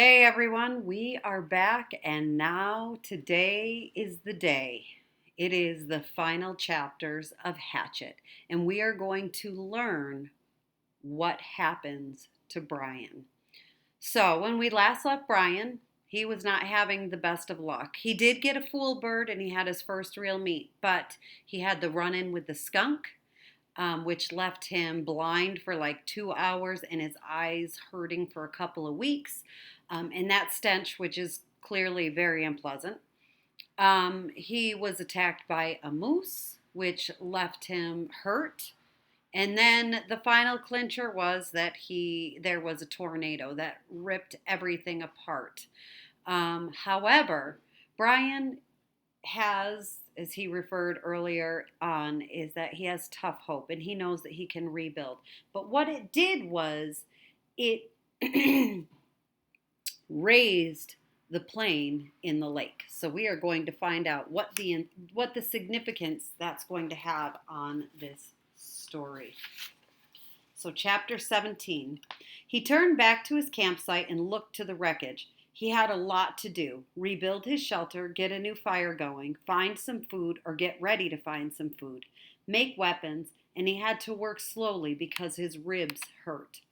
Hey everyone, we are back, and now today is the day. It is the final chapters of Hatchet, and we are going to learn what happens to Brian. So, when we last left Brian, he was not having the best of luck. He did get a fool bird and he had his first real meat, but he had the run in with the skunk, which left him blind for like 2 hours and his eyes hurting for a couple of weeks. And that stench, which is clearly very unpleasant. He was attacked by a moose, which left him hurt. And then the final clincher was that there was a tornado that ripped everything apart. However, Brian has, as he referred earlier on, is that he has tough hope and he knows that he can rebuild. But what it did was it raised the plane in the lake. So we are going to find out what the significance that's going to have on this story. So chapter 17. He turned back to his campsite and looked to the wreckage. He had a lot to do: rebuild his shelter, get a new fire going, find some food or get ready to find some food, make weapons, and he had to work slowly because his ribs hurt.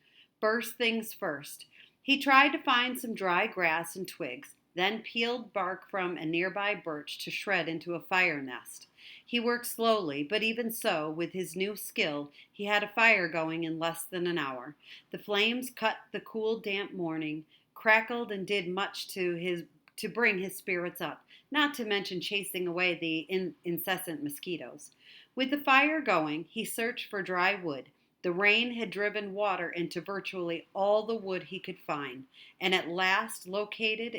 First things first. He tried to find some dry grass and twigs, then peeled bark from a nearby birch to shred into a fire nest. He worked slowly, but even so, with his new skill, he had a fire going in less than an hour. The flames cut the cool, damp morning, crackled and did much to bring his spirits up, not to mention chasing away the incessant mosquitoes. With the fire going, he searched for dry wood. The rain had driven water into virtually all the wood he could find, and at last located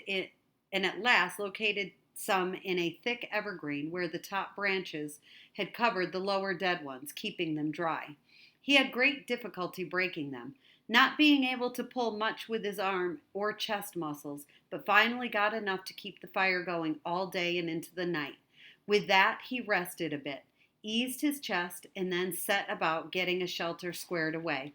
some in a thick evergreen where the top branches had covered the lower dead ones, keeping them dry. He had great difficulty breaking them, not being able to pull much with his arm or chest muscles, but finally got enough to keep the fire going all day and into the night. With that, he rested a bit, eased his chest, and then set about getting a shelter squared away.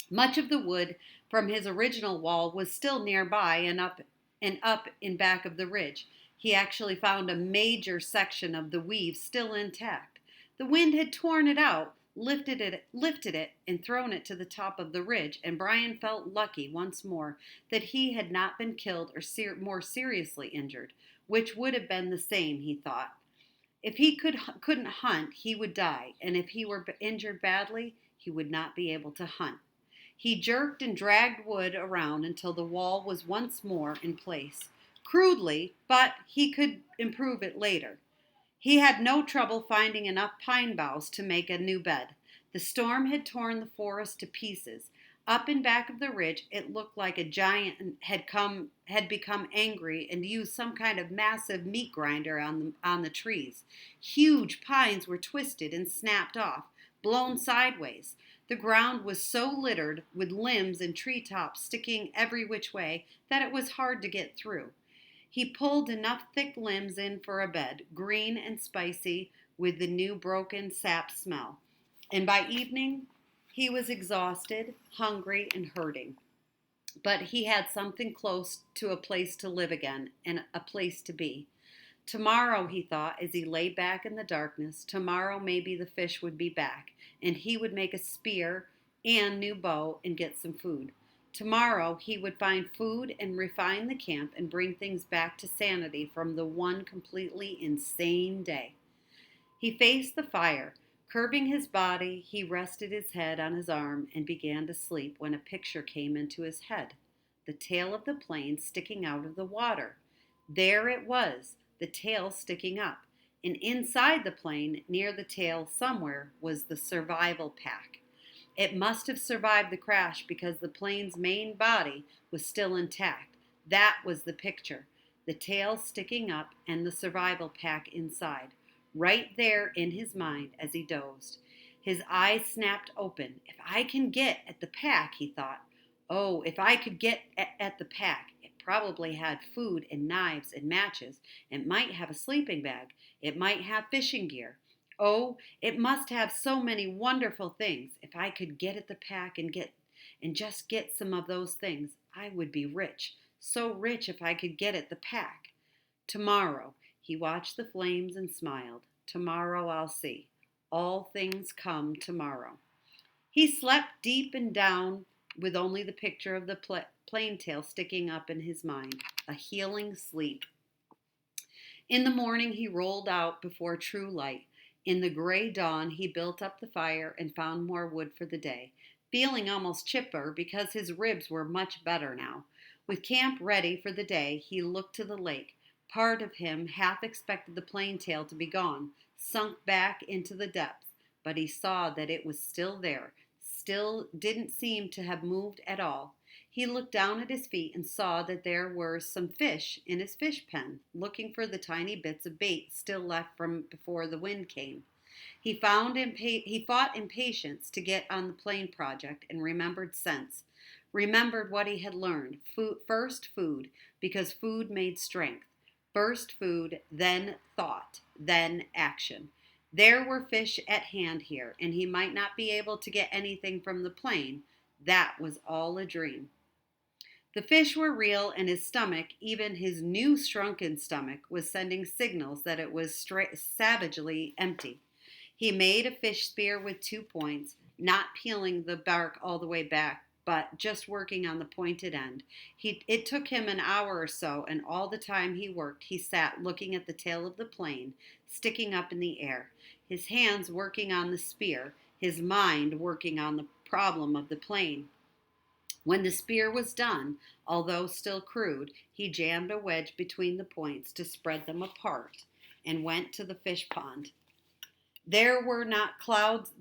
Much of the wood from his original wall was still nearby and up in back of the ridge. He actually found a major section of the weave still intact. The wind had torn it out, lifted it, and thrown it to the top of the ridge, and Brian felt lucky once more that he had not been killed or more seriously injured, which would have been the same, he thought. If he couldn't hunt, he would die, and if he were injured badly, he would not be able to hunt. He jerked and dragged wood around until the wall was once more in place. Crudely, but he could improve it later. He had no trouble finding enough pine boughs to make a new bed. The storm had torn the forest to pieces. Up in back of the ridge, it looked like a giant had become angry and used some kind of massive meat grinder on the trees. Huge pines were twisted and snapped off, blown sideways. The ground was so littered with limbs and treetops sticking every which way that it was hard to get through. He pulled enough thick limbs in for a bed, green and spicy with the new broken sap smell. And by evening, he was exhausted, hungry, and hurting. But he had something close to a place to live again and a place to be. Tomorrow, he thought, as he lay back in the darkness, tomorrow maybe the fish would be back, and he would make a spear and new bow and get some food. Tomorrow he would find food and refine the camp and bring things back to sanity from the one completely insane day. He faced the fire. Curbing his body, he rested his head on his arm and began to sleep when a picture came into his head. The tail of the plane sticking out of the water. There it was, the tail sticking up. And inside the plane, near the tail somewhere, was the survival pack. It must have survived the crash because the plane's main body was still intact. That was the picture. The tail sticking up and the survival pack inside. Right there in his mind as he dozed. His eyes snapped open. If I can get at the pack, he thought. Oh, if I could get at the pack. It probably had food and knives and matches. It might have a sleeping bag. It might have fishing gear. Oh, it must have so many wonderful things. If I could get at the pack and just get some of those things, I would be rich. So rich if I could get at the pack. Tomorrow, he watched the flames and smiled. Tomorrow I'll see. All things come tomorrow. He slept deep and down with only the picture of the plain tail sticking up in his mind. A healing sleep. In the morning he rolled out before true light. In the gray dawn he built up the fire and found more wood for the day, feeling almost chipper because his ribs were much better now. With camp ready for the day, he looked to the lake. Part of him half expected the plain tail to be gone, sunk back into the depths, but he saw that it was still there, still didn't seem to have moved at all. He looked down at his feet and saw that there were some fish in his fish pen, looking for the tiny bits of bait still left from before the wind came. He fought impatience to get on the plane project and remembered sense. Remembered what he had learned. First food, because food made strength. First food, then thought, then action. There were fish at hand here, and he might not be able to get anything from the plane. That was all a dream. The fish were real, and his stomach, even his new shrunken stomach, was sending signals that it was savagely empty. He made a fish spear with 2 points, not peeling the bark all the way back, but just working on the pointed end. It took him an hour or so, and all the time he worked, he sat looking at the tail of the plane, sticking up in the air, his hands working on the spear, his mind working on the problem of the plane. When the spear was done, although still crude, he jammed a wedge between the points to spread them apart and went to the fish pond. There were not clouds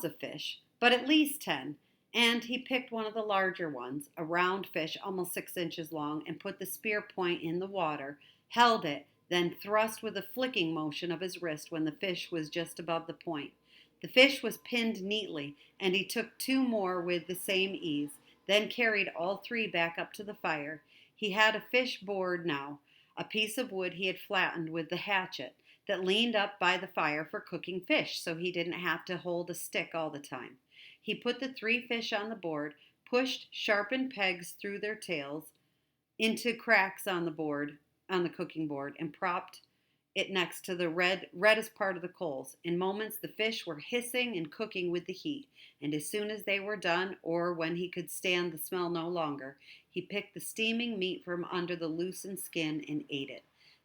of fish, but at least 10, and he picked one of the larger ones, a round fish almost 6 inches long, and put the spear point in the water, held it, then thrust with a flicking motion of his wrist when the fish was just above the point. The fish was pinned neatly, and he took 2 more with the same ease, then carried all 3 back up to the fire. He had a fish board now, a piece of wood he had flattened with the hatchet, that leaned up by the fire for cooking fish so he didn't have to hold a stick all the time. He put the 3 fish on the board, pushed sharpened pegs through their tails into cracks on the cooking board, and propped it next to the reddest part of the coals. In moments the fish were hissing and cooking with the heat, and as soon as they were done, or when he could stand the smell no longer, he picked the steaming meat from under the loosened skin and ate it.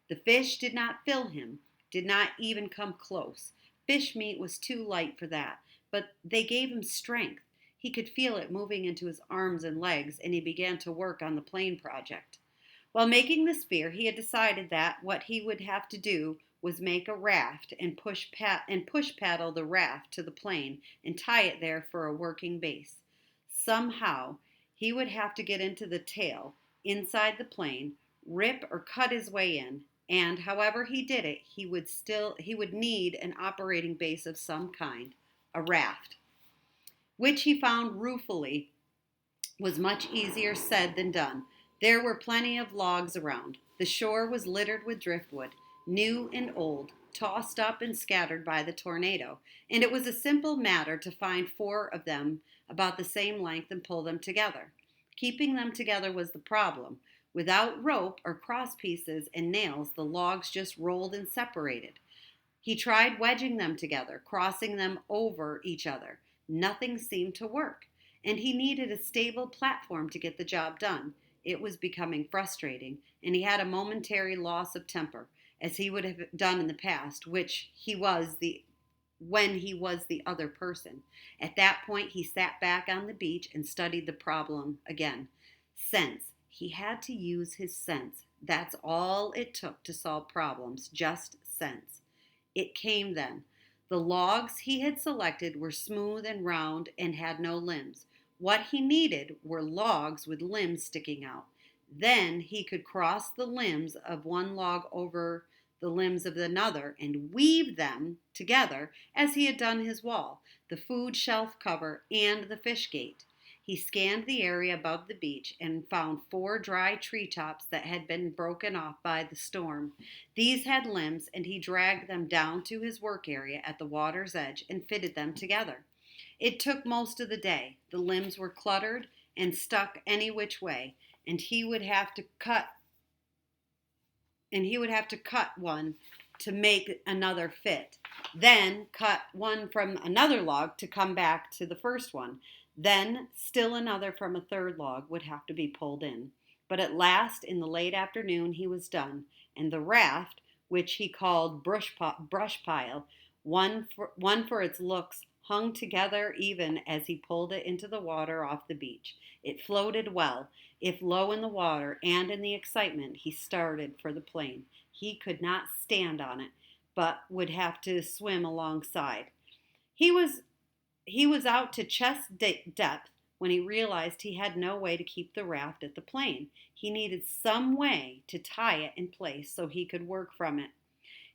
The fish did not fill him, did not even come close. Fish meat was too light for that, but they gave him strength. He could feel it moving into his arms and legs, and he began to work on the plane project. While making the spear, he had decided that what he would have to do was make a raft and push paddle the raft to the plane and tie it there for a working base. Somehow, he would have to get into the tail, inside the plane, rip or cut his way in, and however he did it, he would need an operating base of some kind, a raft, which he found ruefully was much easier said than done. There were plenty of logs around. The shore was littered with driftwood, new and old, tossed up and scattered by the tornado, and it was a simple matter to find 4 of them about the same length and pull them together. Keeping them together was the problem. Without rope or cross pieces and nails, the logs just rolled and separated. He tried wedging them together, crossing them over each other. Nothing seemed to work, and he needed a stable platform to get the job done. It was becoming frustrating, and he had a momentary loss of temper, as he would have done in the past, when he was the other person. At that point, he sat back on the beach and studied the problem again. Sense. He had to use his sense. That's all it took to solve problems, just sense. It came then. The logs he had selected were smooth and round and had no limbs. What he needed were logs with limbs sticking out. Then he could cross the limbs of one log over the limbs of another and weave them together as he had done his wall, the food shelf cover, and the fish gate. He scanned the area above the beach and found 4 dry treetops that had been broken off by the storm. These had limbs, and he dragged them down to his work area at the water's edge and fitted them together. It took most of the day. The limbs were cluttered and stuck any which way, and he would have to cut one to make another fit. Then cut one from another log to come back to the first one. Then still another from a third log would have to be pulled in. But at last, in the late afternoon, he was done, and the raft, which he called brush pile, one for its looks, hung together even as he pulled it into the water off the beach. It floated well, if low in the water, and in the excitement he started for the plain. He could not stand on it, but would have to swim alongside. He was out to chest depth when he realized he had no way to keep the raft at the plane. He needed some way to tie it in place so he could work from it.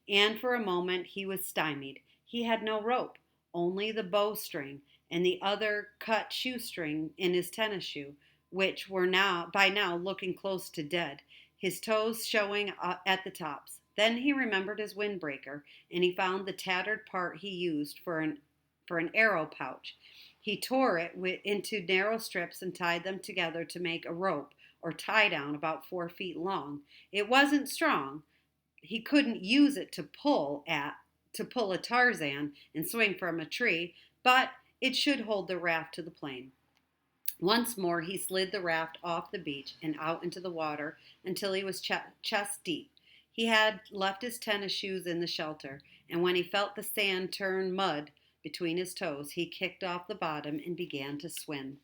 And for a moment he was stymied. He had no rope, only the bowstring and the other cut shoestring in his tennis shoe, which were by now looking close to dead, his toes showing at the tops. Then he remembered his windbreaker, and he found the tattered part he used for an arrow pouch. He tore it into narrow strips and tied them together to make a rope or tie down about 4 feet long. It wasn't strong. He couldn't use it to pull a Tarzan and swing from a tree, but it should hold the raft to the plane. Once more he slid the raft off the beach and out into the water until he was chest deep. He had left his tennis shoes in the shelter, and when he felt the sand turn mud between his toes, he kicked off the bottom and began to swim.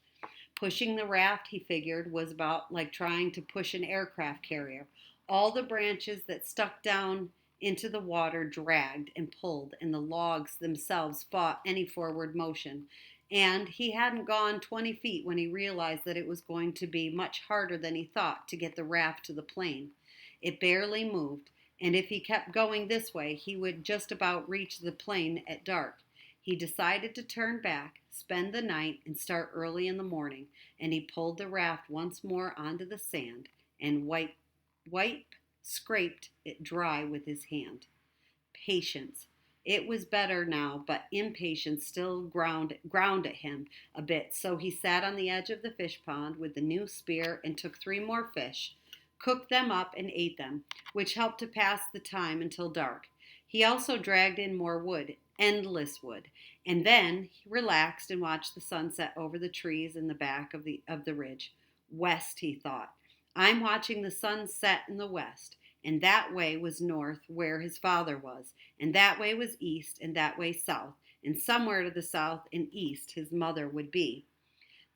Pushing the raft, he figured, was about like trying to push an aircraft carrier. All the branches that stuck down into the water dragged and pulled, and the logs themselves fought any forward motion. And he hadn't gone 20 feet when he realized that it was going to be much harder than he thought to get the raft to the plane. It barely moved, and if he kept going this way, he would just about reach the plane at dark. He decided to turn back, spend the night, and start early in the morning, and he pulled the raft once more onto the sand and scraped it dry with his hand. Patience. It was better now, but impatience still ground at him a bit, so he sat on the edge of the fish pond with the new spear and took 3 more fish, cooked them up and ate them, which helped to pass the time until dark. He also dragged in more wood, endless wood, and then he relaxed and watched the sunset over the trees in the back of the ridge. West, he thought. I'm watching the sun set in the west. And that way was north, where his father was, and that way was east, and that way south, and somewhere to the south and east his mother would be.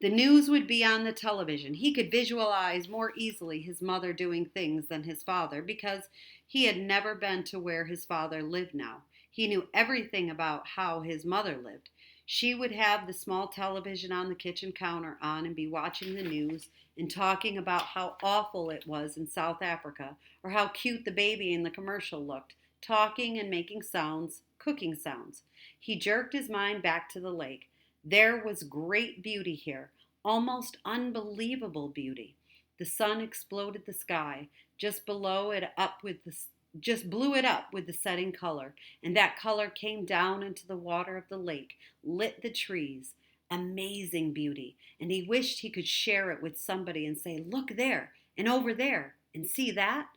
The news would be on the television. He could visualize more easily his mother doing things than his father because he had never been to where his father lived now. He knew everything about how his mother lived. She would have the small television on the kitchen counter on and be watching the news and talking about how awful it was in South Africa or how cute the baby in the commercial looked, talking and making sounds, cooking sounds. He jerked his mind back to the lake. There was great beauty here, almost unbelievable beauty. The sun exploded the sky, just blew it up with the setting color, and that color came down into the water of the lake, lit the trees. Amazing beauty, and he wished he could share it with somebody and say, look there, and over there, and see that?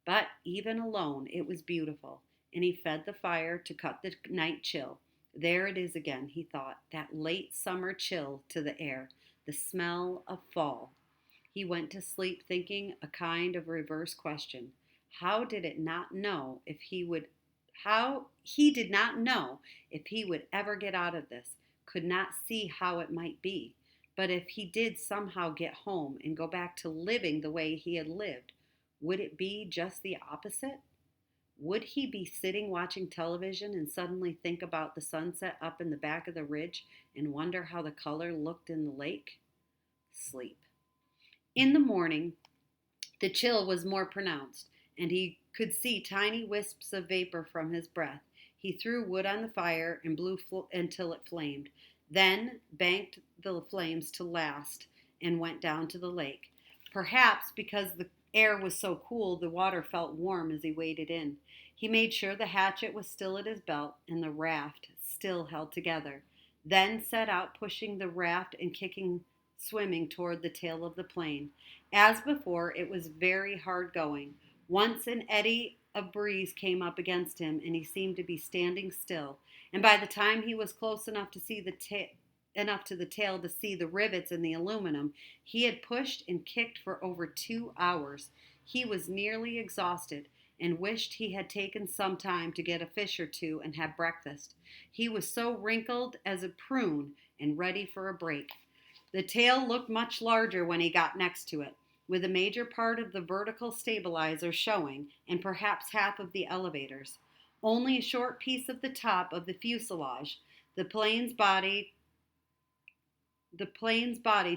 But even alone, it was beautiful, and he fed the fire to cut the night chill. There it is again, he thought, that late summer chill to the air, the smell of fall. He went to sleep thinking a kind of reverse question. How he did not know if he would ever get out of this, could not see how it might be. But if he did somehow get home and go back to living the way he had lived, would it be just the opposite? Would he be sitting watching television and suddenly think about the sunset up in the back of the ridge and wonder how the color looked in the lake? Sleep. In the morning, the chill was more pronounced, and he could see tiny wisps of vapor from his breath. He threw wood on the fire and blew until it flamed, then banked the flames to last and went down to the lake. Perhaps because the air was so cool, the water felt warm as he waded in. He made sure the hatchet was still at his belt and the raft still held together, then set out pushing the raft and kicking swimming toward the tail of the plane. As before, it was very hard going. Once an eddy of breeze came up against him, and he seemed to be standing still. And by the time he was close enough to see enough to the tail to see the rivets in the aluminum, he had pushed and kicked for over 2 hours. He was nearly exhausted and wished he had taken some time to get a fish or two and have breakfast. He was so wrinkled as a prune and ready for a break. The tail looked much larger when he got next to it, with a major part of the vertical stabilizer showing and perhaps half of the elevators. Only a short piece of the top of the fuselage, the plane's body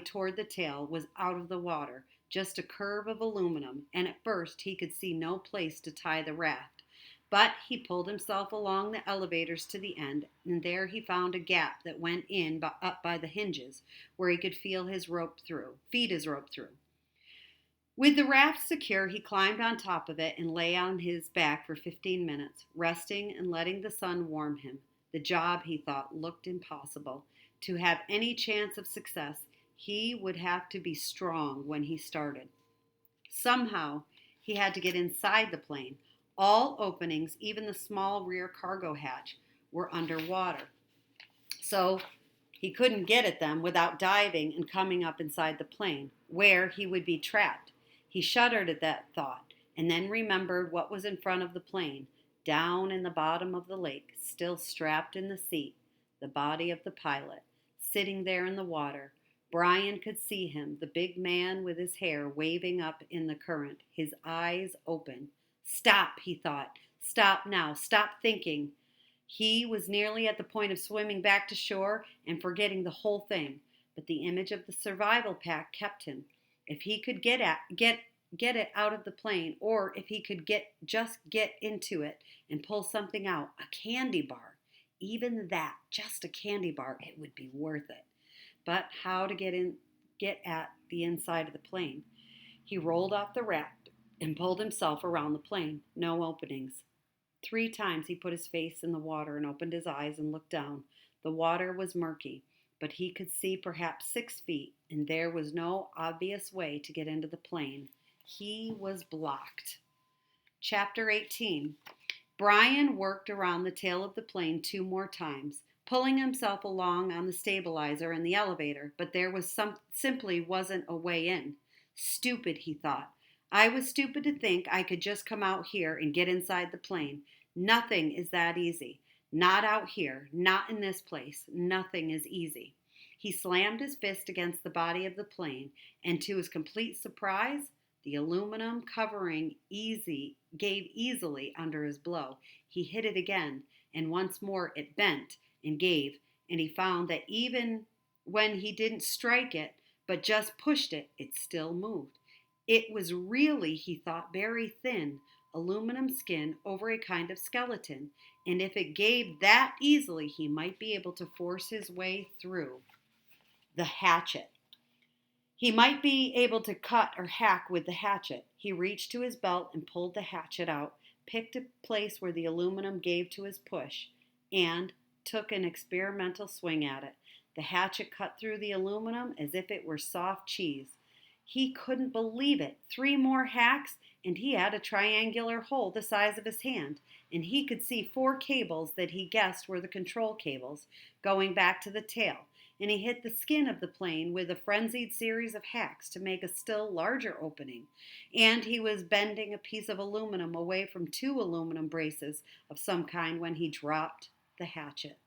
toward the tail, was out of the water, just a curve of aluminum, and at first he could see no place to tie the raft. But he pulled himself along the elevators to the end, and there he found a gap that went in up by the hinges, where he could feed his rope through. With the raft secure, he climbed on top of it and lay on his back for 15 minutes, resting and letting the sun warm him. The job, he thought, looked impossible. To have any chance of success, he would have to be strong when he started. Somehow, he had to get inside the plane. All openings, even the small rear cargo hatch, were underwater. So he couldn't get at them without diving and coming up inside the plane, where he would be trapped. He shuddered at that thought, and then remembered what was in front of the plane, down in the bottom of the lake, still strapped in the seat, the body of the pilot, sitting there in the water. Brian could see him, the big man with his hair waving up in the current, his eyes open. Stop, he thought. Stop now. Stop thinking. He was nearly at the point of swimming back to shore and forgetting the whole thing, but the image of the survival pack kept him. If he could get it out of the plane, or if he could just get into it and pull something out, a candy bar, even that, just a candy bar, it would be worth it. But how to get at the inside of the plane? He rolled off the raft and pulled himself around the plane. No openings. 3 times he put his face in the water and opened his eyes and looked down. The water was murky, but he could see perhaps 6 feet, and there was no obvious way to get into the plane. He was blocked. Chapter 18. Brian worked around the tail of the plane 2 more times, pulling himself along on the stabilizer and the elevator, but there simply wasn't a way in. Stupid, he thought. I was stupid to think I could just come out here and get inside the plane. Nothing is that easy. Not out here. Not in this place. Nothing is easy. He slammed his fist against the body of the plane, and to his complete surprise, the aluminum covering gave easily under his blow. He hit it again, and once more it bent and gave, and he found that even when he didn't strike it, but just pushed it, it still moved. It was really, he thought, very thin, aluminum skin over a kind of skeleton, and if it gave that easily, he might be able to force his way through. The hatchet. He might be able to cut or hack with the hatchet. He reached to his belt and pulled the hatchet out, picked a place where the aluminum gave to his push, and took an experimental swing at it. The hatchet cut through the aluminum as if it were soft cheese. He couldn't believe it. 3 more hacks, and he had a triangular hole the size of his hand, and he could see 4 cables that he guessed were the control cables going back to the tail, and he hit the skin of the plane with a frenzied series of hacks to make a still larger opening, and he was bending a piece of aluminum away from 2 aluminum braces of some kind when he dropped the hatchet.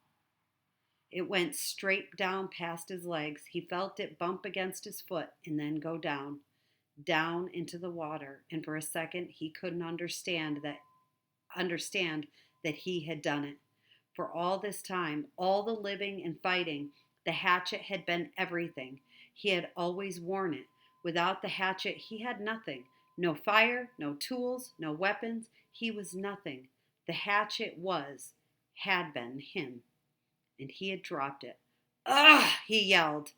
It went straight down past his legs. He felt it bump against his foot and then go down into the water. And for a second, he couldn't understand that he had done it. For all this time, all the living and fighting, the hatchet had been everything. He had always worn it. Without the hatchet, he had nothing. No fire, no tools, no weapons. He was nothing. The hatchet had been him. And he had dropped it. Ugh! He yelled,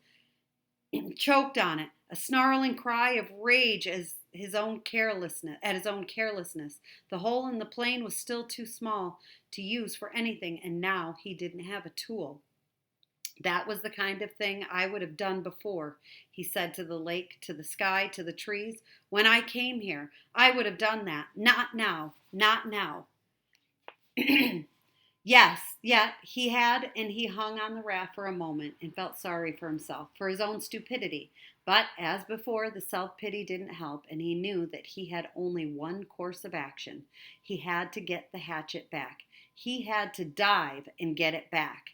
choked on it, a snarling cry of rage at his own carelessness. The hole in the plane was still too small to use for anything, and now he didn't have a tool. That was the kind of thing I would have done before, he said to the lake, to the sky, to the trees. When I came here, I would have done that. Not now. Not now. Yes, yet he had, and he hung on the raft for a moment and felt sorry for himself, for his own stupidity. But as before, the self pity didn't help, and he knew that he had only one course of action. He had to get the hatchet back. He had to dive and get it back.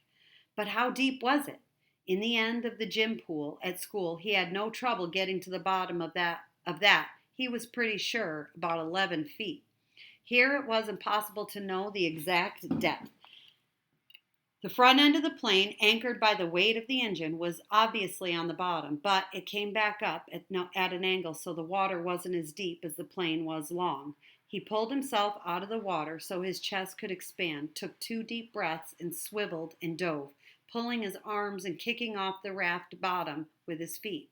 But how deep was it? In the end of the gym pool at school, he had no trouble getting to the bottom of that. He was pretty sure about 11 feet. Here it was impossible to know the exact depth. The front end of the plane, anchored by the weight of the engine, was obviously on the bottom, but it came back up at an angle so the water wasn't as deep as the plane was long. He pulled himself out of the water so his chest could expand, took 2 deep breaths, and swiveled and dove, pulling his arms and kicking off the raft bottom with his feet.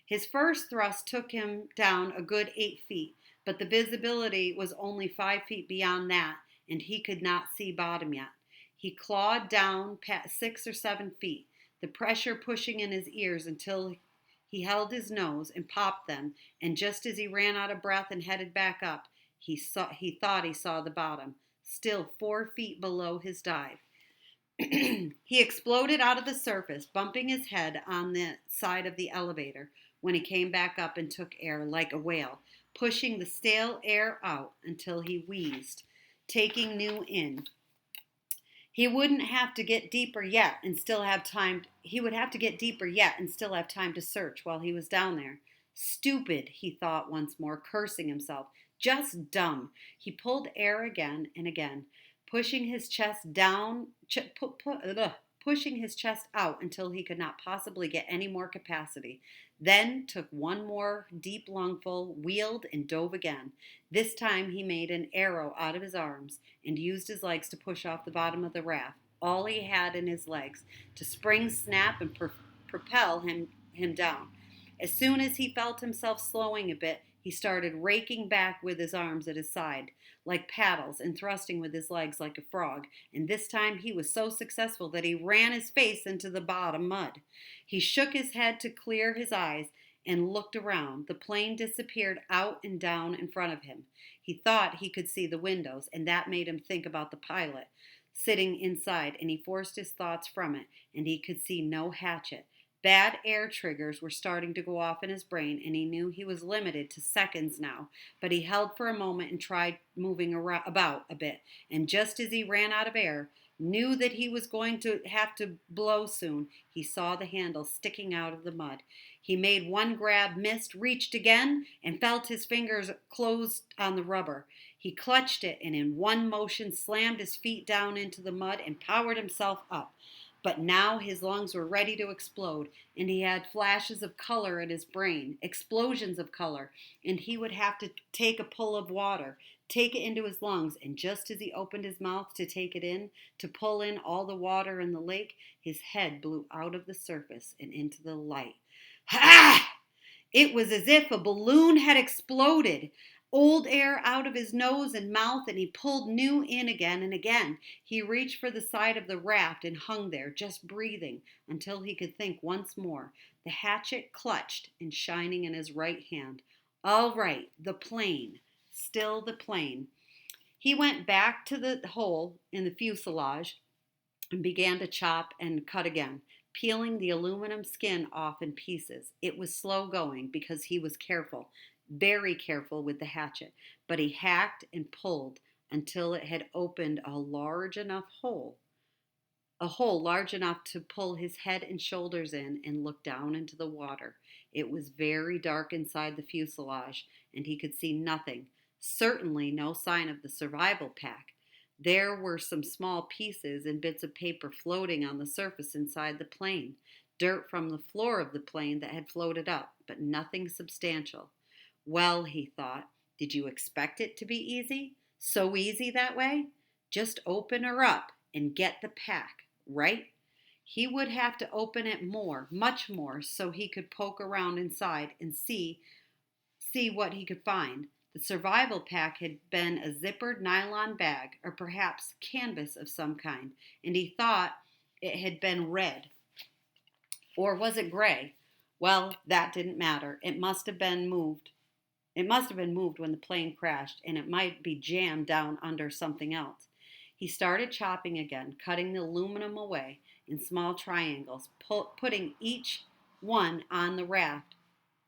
His first thrust took him down a good 8 feet, but the visibility was only 5 feet beyond that, and he could not see bottom yet. He clawed down past 6 or 7 feet, the pressure pushing in his ears until he held his nose and popped them, and just as he ran out of breath and headed back up, he thought he saw the bottom, still 4 feet below his dive. He exploded out of the surface, bumping his head on the side of the elevator when he came back up and took air like a whale, pushing the stale air out until he wheezed, taking new in. He wouldn't have to get deeper yet and still have time. He would have to get deeper yet and still have time to search while he was down there. Stupid, he thought once more, cursing himself. Just dumb. He pulled air again and again, pushing his chest down, pushing his chest out until he could not possibly get any more capacity. Then took one more deep lungful, wheeled, and dove again. This time he made an arrow out of his arms and used his legs to push off the bottom of the raft, all he had in his legs, to spring, snap, and propel him down. As soon as he felt himself slowing a bit, he started raking back with his arms at his side, like paddles, and thrusting with his legs like a frog, and this time he was so successful that he ran his face into the bottom mud. He shook his head to clear his eyes and looked around. The plane disappeared out and down in front of him. He thought he could see the windows, and that made him think about the pilot sitting inside, and he forced his thoughts from it, and he could see no Hatchet. Bad air triggers were starting to go off in his brain, and he knew he was limited to seconds now, but he held for a moment and tried moving about a bit, and just as he ran out of air, knew that he was going to have to blow soon, he saw the handle sticking out of the mud. He made one grab, missed, reached again, and felt his fingers close on the rubber. He clutched it and in one motion slammed his feet down into the mud and powered himself up. But now his lungs were ready to explode, and he had flashes of color in his brain, explosions of color, and he would have to take a pull of water, take it into his lungs, and just as he opened his mouth to take it in, to pull in all the water in the lake, his head blew out of the surface and into the light. Ha! It was as if a balloon had exploded. Old air out of his nose and mouth, and he pulled new in again and again. He reached for the side of the raft and hung there, just breathing, until he could think once more. The hatchet clutched and shining in his right hand. All right, the plane. Still the plane. He went back to the hole in the fuselage and began to chop and cut again, peeling the aluminum skin off in pieces. It was slow going because he was careful, very careful with the hatchet, but he hacked and pulled until it had opened a hole large enough to pull his head and shoulders in and look down into the water. It was very dark inside the fuselage, and he could see nothing, certainly no sign of the survival pack. There were some small pieces and bits of paper floating on the surface inside the plane, dirt from the floor of the plane that had floated up, but nothing substantial. Well, he thought, did you expect it to be easy? So easy that way? Just open her up and get the pack, right? He would have to open it more, much more, so he could poke around inside and see what he could find. The survival pack had been a zippered nylon bag, or perhaps canvas of some kind, and he thought it had been red. Or was it gray? Well, that didn't matter. It must have been moved. It must have been moved when the plane crashed, and it might be jammed down under something else. He started chopping again, cutting the aluminum away in small triangles, putting each one on the raft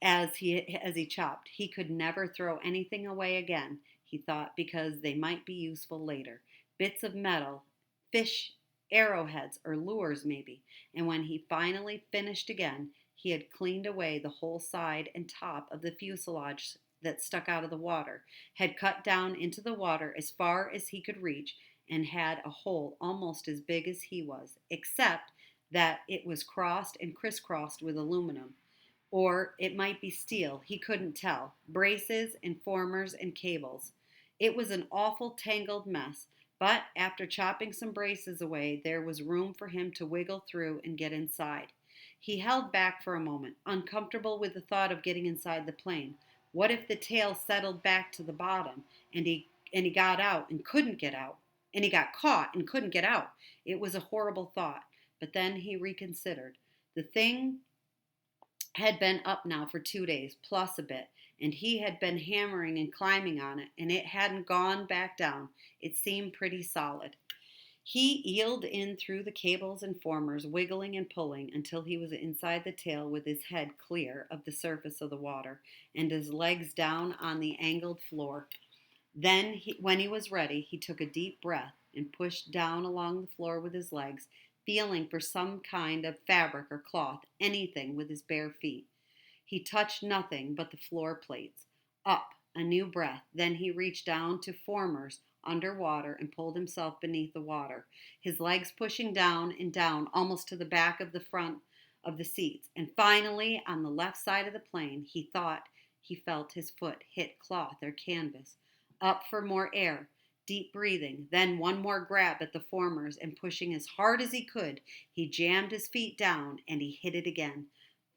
as he chopped. He could never throw anything away again, he thought, because they might be useful later. Bits of metal, fish, arrowheads, or lures maybe. And when he finally finished again, he had cleaned away the whole side and top of the fuselage that stuck out of the water, had cut down into the water as far as he could reach, and had a hole almost as big as he was, except that it was crossed and crisscrossed with aluminum. Or it might be steel, he couldn't tell. Braces and formers and cables. It was an awful tangled mess, but after chopping some braces away, there was room for him to wiggle through and get inside. He held back for a moment, uncomfortable with the thought of getting inside the plane. What if the tail settled back to the bottom and he got out and couldn't get out? And he got caught and couldn't get out. It was a horrible thought, but then he reconsidered. The thing had been up now for 2 days, plus a bit, and he had been hammering and climbing on it, and it hadn't gone back down. It seemed pretty solid. He eeled in through the cables and formers, wiggling and pulling until he was inside the tail with his head clear of the surface of the water and his legs down on the angled floor. Then, when he was ready, he took a deep breath and pushed down along the floor with his legs, feeling for some kind of fabric or cloth, anything with his bare feet. He touched nothing but the floor plates. Up, a new breath. Then he reached down to formers underwater and pulled himself beneath the water, his legs pushing down and down almost to the back of the front of the seats. And finally, on the left side of the plane, he thought he felt his foot hit cloth or canvas. Up for more air. Deep breathing, then one more grab at the formers, and pushing as hard as he could, he jammed his feet down and he hit it again.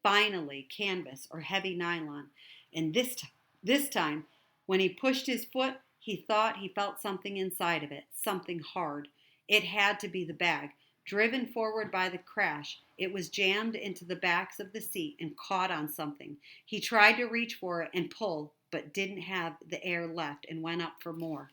Finally, canvas or heavy nylon. And this time, when he pushed his foot, he thought he felt something inside of it, something hard. It had to be the bag. Driven forward by the crash, it was jammed into the backs of the seat and caught on something. He tried to reach for it and pull, but didn't have the air left and went up for more.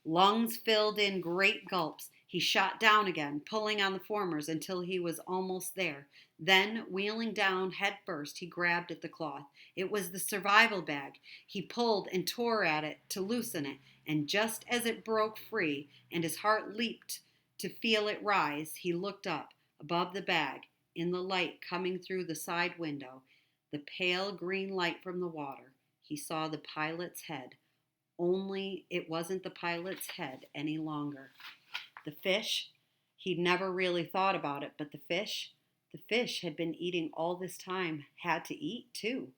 Lungs filled in great gulps. He shot down again, pulling on the formers until he was almost there. Then, wheeling down head first, he grabbed at the cloth. It was the survival bag. He pulled and tore at it to loosen it, and just as it broke free and his heart leaped to feel it rise, he looked up, above the bag, in the light coming through the side window, the pale green light from the water. He saw the pilot's head. Only it wasn't the pilot's head any longer. The fish, he'd never really thought about it, but the fish had been eating all this time, had to eat too.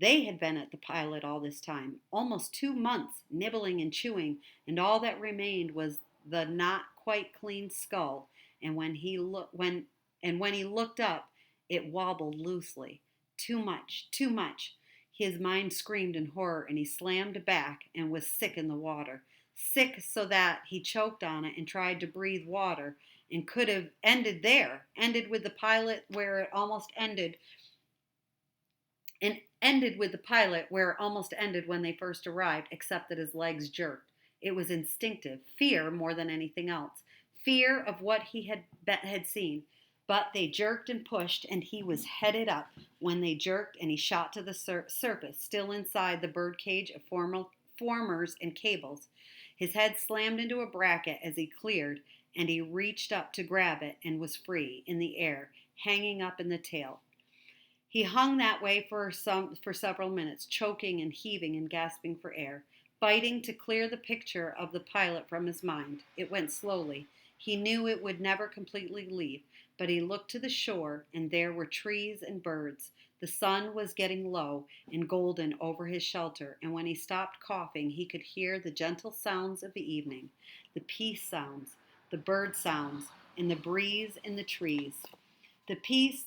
They had been at the pilot all this time, almost 2 months, nibbling and chewing, and all that remained was the not quite clean skull. And when he looked up, it wobbled loosely. Too much, too much. His mind screamed in horror, and he slammed back and was sick in the water. Sick so that he choked on it and tried to breathe water, and could have ended there, ended with the pilot where it almost ended, and ended with the pilot where it almost ended when they first arrived, except that his legs jerked. It was instinctive, fear more than anything else, fear of what he had seen. But they jerked and pushed, and he was headed up when they jerked, and he shot to the surface, still inside the birdcage of formers and cables. His head slammed into a bracket as he cleared, and he reached up to grab it and was free, in the air, hanging up in the tail. He hung that way for several minutes, choking and heaving and gasping for air, fighting to clear the picture of the pilot from his mind. It went slowly. He knew it would never completely leave, but he looked to the shore, and there were trees and birds. The sun was getting low and golden over his shelter, and when he stopped coughing, he could hear the gentle sounds of the evening, the peace sounds, the bird sounds, and the breeze in the trees. The peace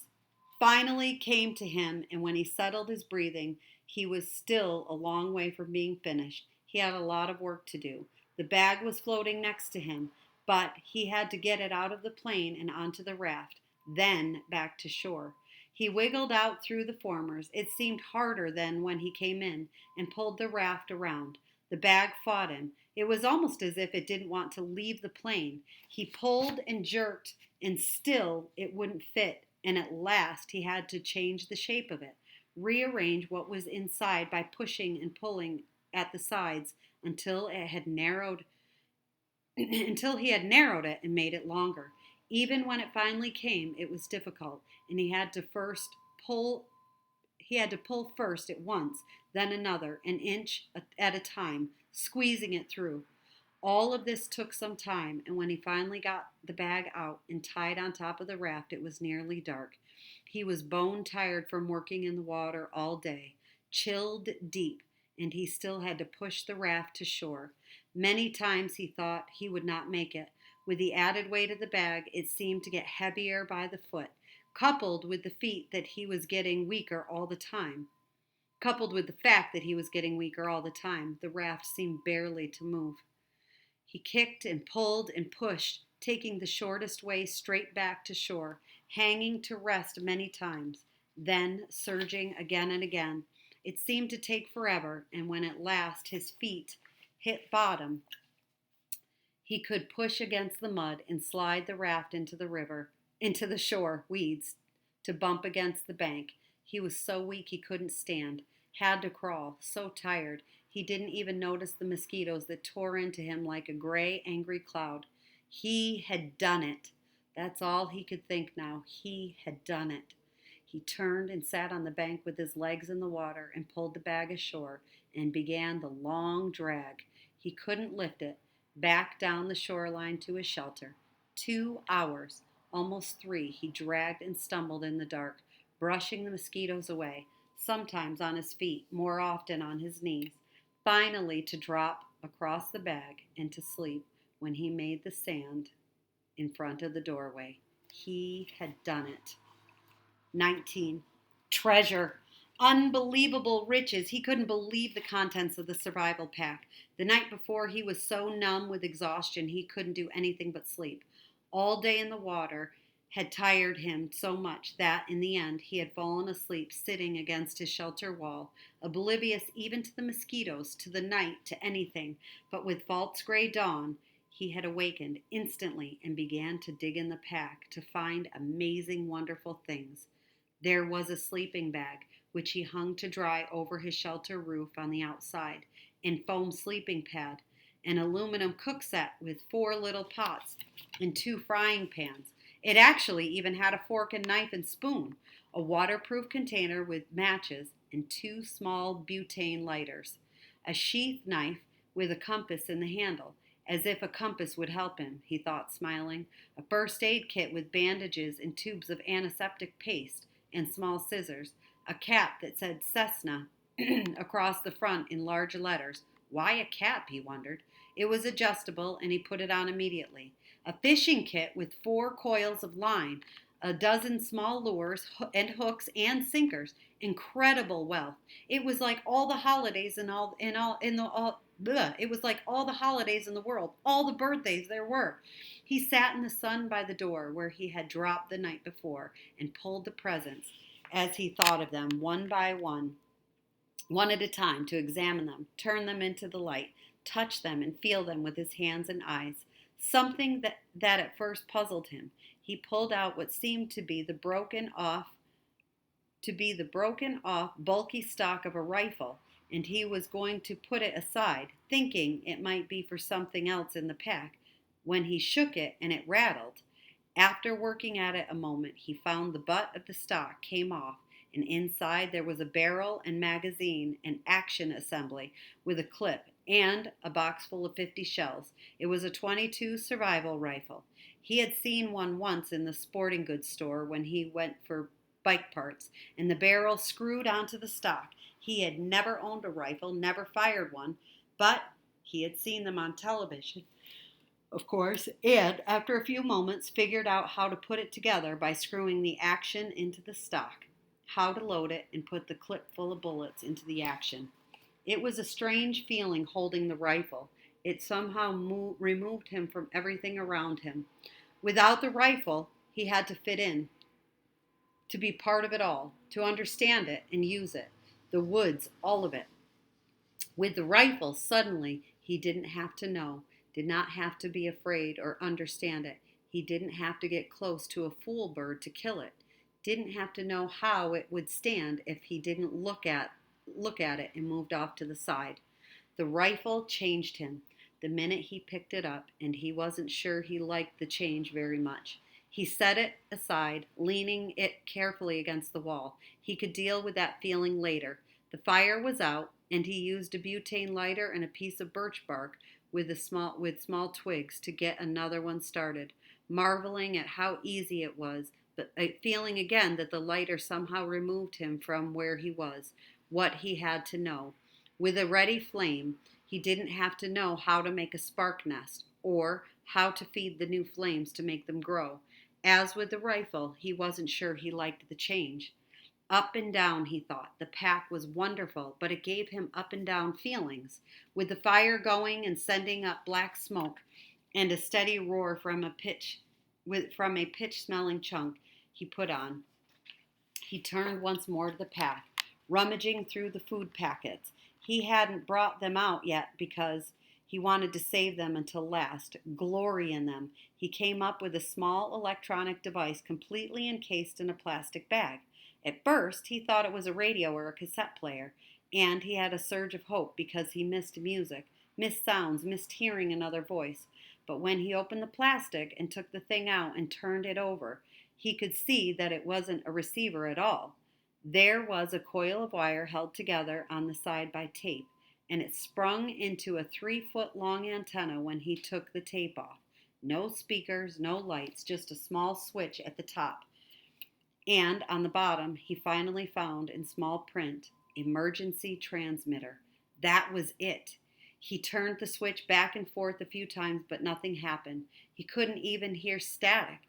finally came to him, and when he settled his breathing, he was still a long way from being finished. He had a lot of work to do. The bag was floating next to him, but he had to get it out of the plane and onto the raft, then back to shore. He wiggled out through the formers. It seemed harder than when he came in and pulled the raft around. The bag fought him. It was almost as if it didn't want to leave the plane. He pulled and jerked, and still it wouldn't fit, and at last he had to change the shape of it, rearrange what was inside by pushing and pulling at the sides until it had narrowed until he had narrowed it and made it longer. Even when it finally came, it was difficult, and pull he had to pull first at once, then another, an inch at a time, squeezing it through. All of this took some time, and when he finally got the bag out and tied on top of the raft, it was nearly dark. He was bone tired from working in the water all day, chilled deep, and he still had to push the raft to shore. Many times he thought he would not make it. With the added weight of the bag, it seemed to get heavier by the foot, coupled with the feet that he was getting weaker all the time. Coupled with the fact that he was getting weaker all the time, the raft seemed barely to move. He kicked and pulled and pushed, taking the shortest way straight back to shore, hanging to rest many times, then surging again and again. It seemed to take forever, and when at last his feet hit bottom, he could push against the mud and slide the raft into the shore weeds to bump against the bank. He was so weak he couldn't stand, had to crawl, so tired. He didn't even notice the mosquitoes that tore into him like a gray, angry cloud. He had done it. That's all he could think now. He had done it. He turned and sat on the bank with his legs in the water and pulled the bag ashore and began the long drag. He couldn't lift it back down the shoreline to his shelter. 2 hours, almost 3, he dragged and stumbled in the dark, brushing the mosquitoes away, sometimes on his feet, more often on his knees, finally to drop across the bag and to sleep when he made the sand in front of the doorway. He had done it. 19. Treasure. Unbelievable riches. He couldn't believe the contents of the survival pack. The night before, he was so numb with exhaustion he couldn't do anything but sleep. All day in the water had tired him so much that, in the end, he had fallen asleep sitting against his shelter wall, oblivious even to the mosquitoes, to the night, to anything. But with false gray dawn, he had awakened instantly and began to dig in the pack to find amazing, wonderful things. There was a sleeping bag, which he hung to dry over his shelter roof on the outside, and foam sleeping pad, an aluminum cook set with 4 little pots and 2 frying pans. It actually even had a fork and knife and spoon, a waterproof container with matches, and 2 small butane lighters, a sheath knife with a compass in the handle, as if a compass would help him, he thought, smiling, a first aid kit with bandages and tubes of antiseptic paste and small scissors, a cap that said Cessna across the front in large letters. Why a cap, he wondered. It was adjustable, and he put it on immediately. A fishing kit with 4 coils of line, a dozen small lures and hooks and sinkers. Incredible wealth. It was like all the holidays it was like all the holidays in the world, all the birthdays there were. He sat in the sun by the door where he had dropped the night before and pulled the presents as he thought of them one by one at a time, to examine them, turn them into the light, touch them and feel them with his hands and eyes. Something that at first puzzled him. He pulled out what seemed to be the broken off bulky stock of a rifle, and he was going to put it aside, thinking it might be for something else in the pack, when he shook it and it rattled. After working at it a moment, he found the butt of the stock came off, and inside there was a barrel and magazine and action assembly with a clip and a box full of 50 shells. It was a .22 survival rifle. He had seen one once in the sporting goods store when he went for bike parts, and the barrel screwed onto the stock. He had never owned a rifle, never fired one, but he had seen them on television, of course, and after a few moments figured out how to put it together by screwing the action into the stock, how to load it and put the clip full of bullets into the action. It was a strange feeling holding the rifle. It somehow removed him from everything around him. Without the rifle, he had to fit in. to be part of it all, to understand it and use it. The woods, all of it. With the rifle, suddenly, he didn't have to know, did not have to be afraid or understand it. He didn't have to get close to a fool bird to kill it. Didn't have to know how it would stand if he didn't look at it and moved off to the side. The rifle changed him the minute he picked it up, and he wasn't sure he liked the change very much. He set it aside, leaning it carefully against the wall. He could deal with that feeling later. The fire was out, and he used a butane lighter and a piece of birch bark with small twigs to get another one started, marveling at how easy it was, but feeling again that the lighter somehow removed him from where he was, what he had to know. With a ready flame, he didn't have to know how to make a spark nest or how to feed the new flames to make them grow. As with the rifle, he wasn't sure he liked the change. Up and down, he thought. The pack was wonderful, but it gave him up and down feelings. With the fire going and sending up black smoke and a steady roar from a pitch-smelling chunk he put on, he turned once more to the pack, rummaging through the food packets. He hadn't brought them out yet because he wanted to save them until last, glory in them. He came up with a small electronic device completely encased in a plastic bag. At first, he thought it was a radio or a cassette player, and he had a surge of hope because he missed music, missed sounds, missed hearing another voice. But when he opened the plastic and took the thing out and turned it over, he could see that it wasn't a receiver at all. There was a coil of wire held together on the side by tape, and it sprung into a 3-foot-long antenna when he took the tape off. No speakers, no lights, just a small switch at the top. And on the bottom, he finally found in small print, emergency transmitter. That was it. He turned the switch back and forth a few times, but nothing happened. He couldn't even hear static.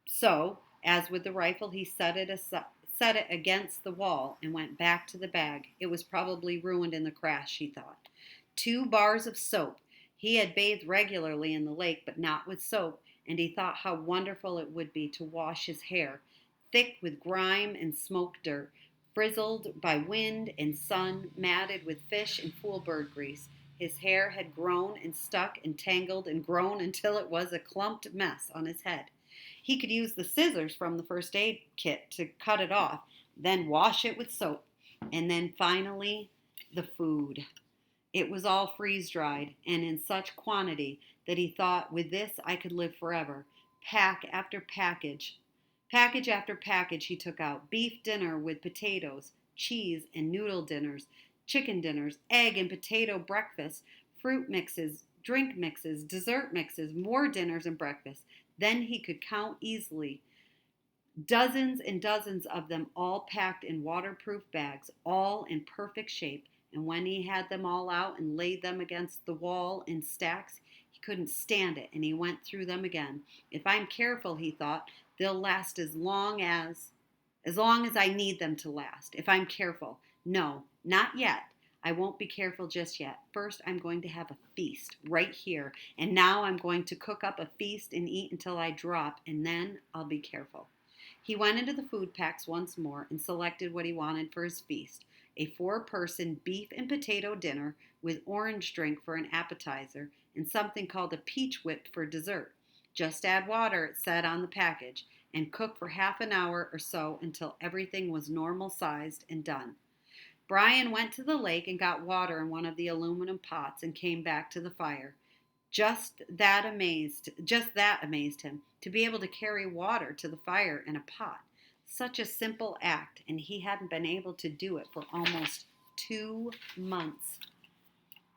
So, as with the rifle, he set it against the wall and went back to the bag. It was probably ruined in the crash, he thought. 2 bars of soap. He had bathed regularly in the lake, but not with soap, and he thought how wonderful it would be to wash his hair, thick with grime and smoke dirt, frizzled by wind and sun, matted with fish and fool bird grease. His hair had grown and stuck and tangled and grown until it was a clumped mess on his head. He could use the scissors from the first aid kit to cut it off, then wash it with soap, and then finally the food. It was all freeze-dried and in such quantity that he thought, with this I could live forever. Package after package he took out. Beef dinner with potatoes, cheese and noodle dinners, chicken dinners, egg and potato breakfast, fruit mixes, drink mixes, dessert mixes, more dinners and breakfasts. Then he could count easily. Dozens and dozens of them, all packed in waterproof bags, all in perfect shape. And when he had them all out and laid them against the wall in stacks, he couldn't stand it, and he went through them again. If I'm careful, he thought, they'll last as long as I need them to last. If I'm careful. No, not yet. I won't be careful just yet. First, I'm going to have a feast right here. And now I'm going to cook up a feast and eat until I drop, and then I'll be careful. He went into the food packs once more and selected what he wanted for his feast. A 4-person beef and potato dinner with orange drink for an appetizer and something called a peach whip for dessert. Just add water, it said on the package, and cook for half an hour or so until everything was normal sized and done. Brian went to the lake and got water in one of the aluminum pots and came back to the fire. Just that amazed him, to be able to carry water to the fire in a pot. Such a simple act, and he hadn't been able to do it for almost 2 months.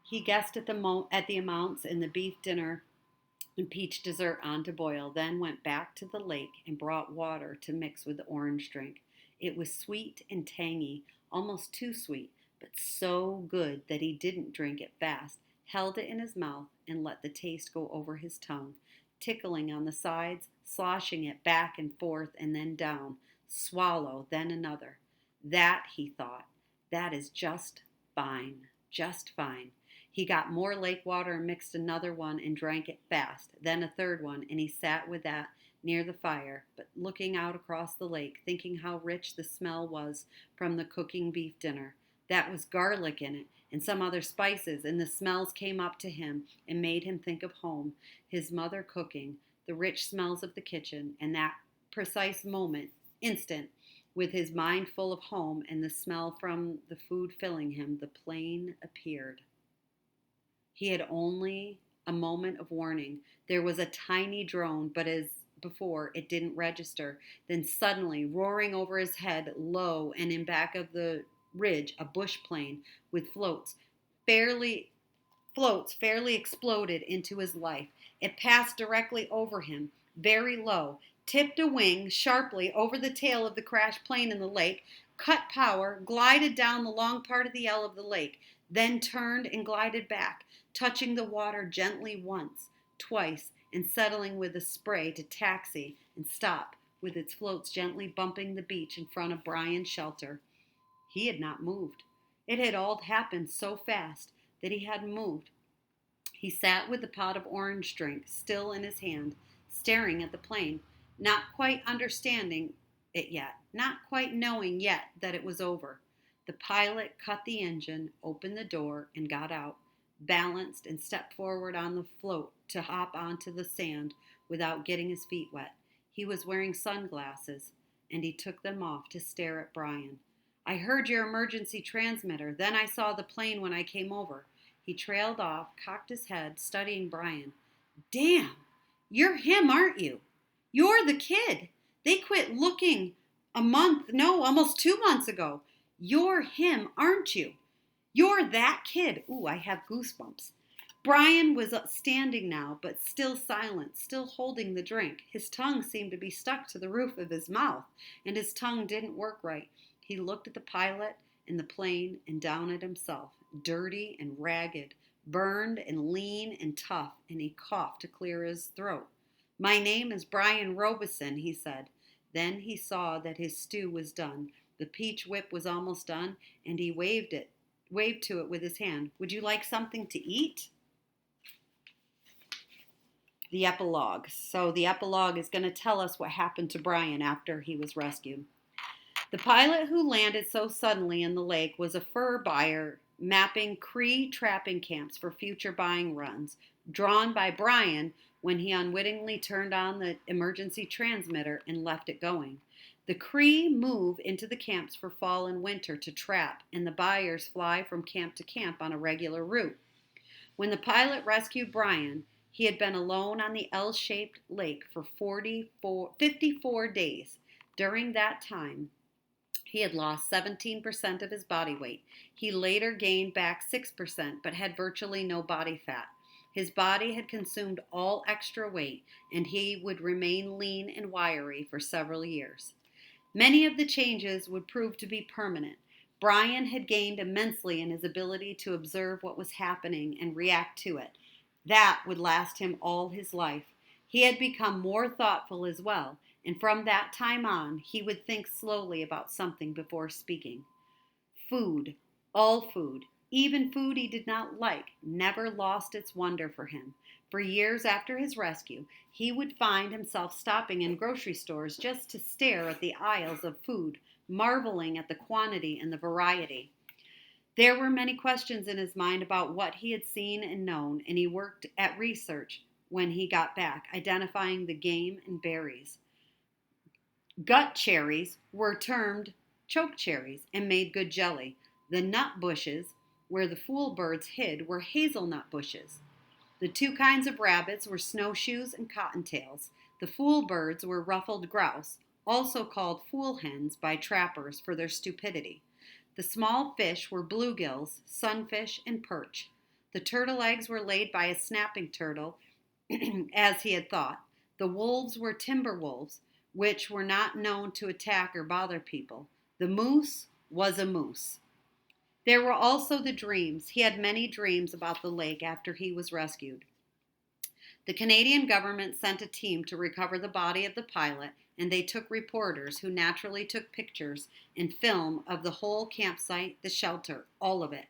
He guessed at the amounts in the beef dinner and peach dessert on to boil, then went back to the lake and brought water to mix with the orange drink. It was sweet and tangy, almost too sweet, but so good that he didn't drink it fast, held it in his mouth, and let the taste go over his tongue, tickling on the sides, sloshing it back and forth and then down, swallow, then another. That, he thought, that is just fine, just fine. He got more lake water and mixed another one and drank it fast, then a third one, and he sat with that, near the fire, but looking out across the lake, thinking how rich the smell was from the cooking beef dinner. That was garlic in it, and some other spices, and the smells came up to him and made him think of home, his mother cooking, the rich smells of the kitchen, and that precise instant, with his mind full of home and the smell from the food filling him, the plane appeared. He had only a moment of warning. There was a tiny drone, but as before, it didn't register. Then suddenly, roaring over his head, low and in back of the ridge, a bush plane with fairly fairly exploded into his life. It passed directly over him, very low, tipped a wing sharply over the tail of the crashed plane in the lake, cut power, glided down the long part of the L of the lake, then turned and glided back, touching the water gently once, twice, and settling with a spray to taxi and stop, with its floats gently bumping the beach in front of Brian's shelter. He had not moved. It had all happened so fast that he hadn't moved. He sat with the pot of orange drink still in his hand, staring at the plane, not quite understanding it yet, not quite knowing yet that it was over. The pilot cut the engine, opened the door, and got out, balanced and stepped forward on the float to hop onto the sand without getting his feet wet. He was wearing sunglasses, and he took them off to stare at Brian. I heard your emergency transmitter. Then I saw the plane when I came over. He trailed off, cocked his head, studying Brian. Damn, you're him, aren't you? You're the kid. They quit looking almost 2 months ago. You're him, aren't you? You're that kid. Ooh, I have goosebumps. Brian was standing now, but still silent, still holding the drink. His tongue seemed to be stuck to the roof of his mouth, and his tongue didn't work right. He looked at the pilot and the plane and down at himself, dirty and ragged, burned and lean and tough, and he coughed to clear his throat. My name is Brian Robeson, he said. Then he saw that his stew was done. The peach whip was almost done, and he waved to it with his hand. Would you like something to eat? The epilogue. So the epilogue is going to tell us what happened to Brian after he was rescued. The pilot who landed so suddenly in the lake was a fur buyer mapping Cree trapping camps for future buying runs, drawn by Brian when he unwittingly turned on the emergency transmitter and left it going. The Cree move into the camps for fall and winter to trap, and the buyers fly from camp to camp on a regular route. When the pilot rescued Brian, he had been alone on the L-shaped lake for 54 days. During that time, he had lost 17% of his body weight. He later gained back 6%, but had virtually no body fat. His body had consumed all extra weight, and he would remain lean and wiry for several years. Many of the changes would prove to be permanent. Brian had gained immensely in his ability to observe what was happening and react to it. That would last him all his life. He had become more thoughtful as well, and from that time on, he would think slowly about something before speaking. Food, all food, even food he did not like, never lost its wonder for him. For years after his rescue, he would find himself stopping in grocery stores just to stare at the aisles of food, marveling at the quantity and the variety. There were many questions in his mind about what he had seen and known, and he worked at research when he got back, identifying the game and berries. Gut cherries were termed choke cherries and made good jelly. The nut bushes, where the fool birds hid, were hazelnut bushes. The two kinds of rabbits were snowshoes and cottontails. The fool birds were ruffled grouse, also called fool hens by trappers for their stupidity. The small fish were bluegills, sunfish, and perch. The turtle eggs were laid by a snapping turtle, as he had thought. The wolves were timber wolves, which were not known to attack or bother people. The moose was a moose. There were also the dreams. He had many dreams about the lake after he was rescued. The Canadian government sent a team to recover the body of the pilot, and they took reporters who naturally took pictures and film of the whole campsite, the shelter, all of it.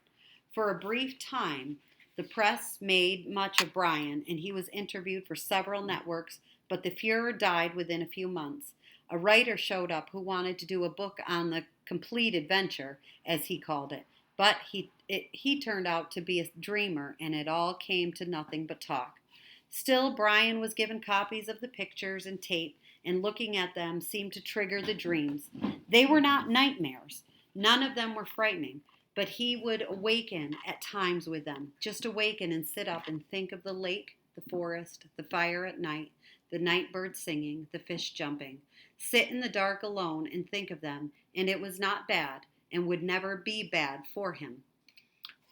For a brief time, the press made much of Brian, and he was interviewed for several networks, but the furor died within a few months. A writer showed up who wanted to do a book on the complete adventure, as he called it, but he turned out to be a dreamer, and it all came to nothing but talk. Still, Brian was given copies of the pictures and tape, and looking at them seemed to trigger the dreams. They were not nightmares. None of them were frightening, but he would awaken at times with them. Just awaken and sit up and think of the lake, the forest, the fire at night, the night birds singing, the fish jumping. Sit in the dark alone and think of them, and it was not bad and would never be bad for him.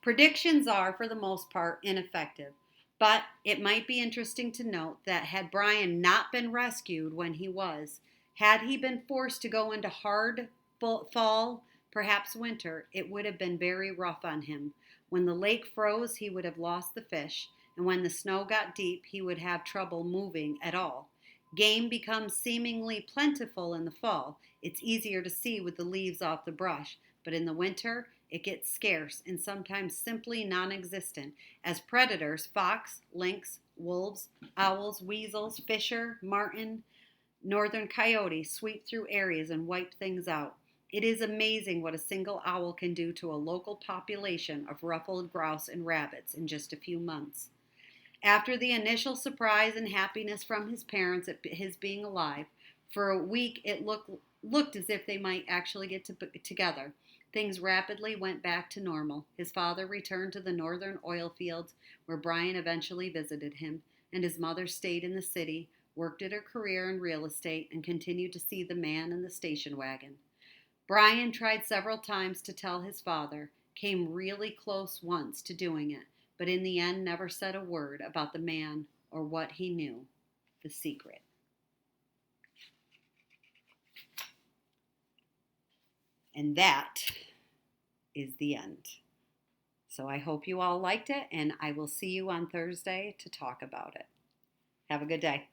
Predictions are, for the most part, ineffective, but it might be interesting to note that had Brian not been rescued when he was, had he been forced to go into hard fall, perhaps winter, it would have been very rough on him. When the lake froze, he would have lost the fish, and when the snow got deep, he would have trouble moving at all. Game becomes seemingly plentiful in the fall. It's easier to see with the leaves off the brush, but in the winter, it gets scarce and sometimes simply non-existent as predators, fox, lynx, wolves, owls, weasels, fisher, marten, northern coyotes sweep through areas and wipe things out. It is amazing what a single owl can do to a local population of ruffled grouse and rabbits in just a few months. After the initial surprise and happiness from his parents at his being alive, for a week it looked as if they might actually get together. Things rapidly went back to normal. His father returned to the northern oil fields, where Brian eventually visited him, and his mother stayed in the city, worked at her career in real estate, and continued to see the man in the station wagon. Brian tried several times to tell his father, came really close once to doing it, but in the end never said a word about the man or what he knew, the secret. And that is the end. So I hope you all liked it, and I will see you on Thursday to talk about it. Have a good day.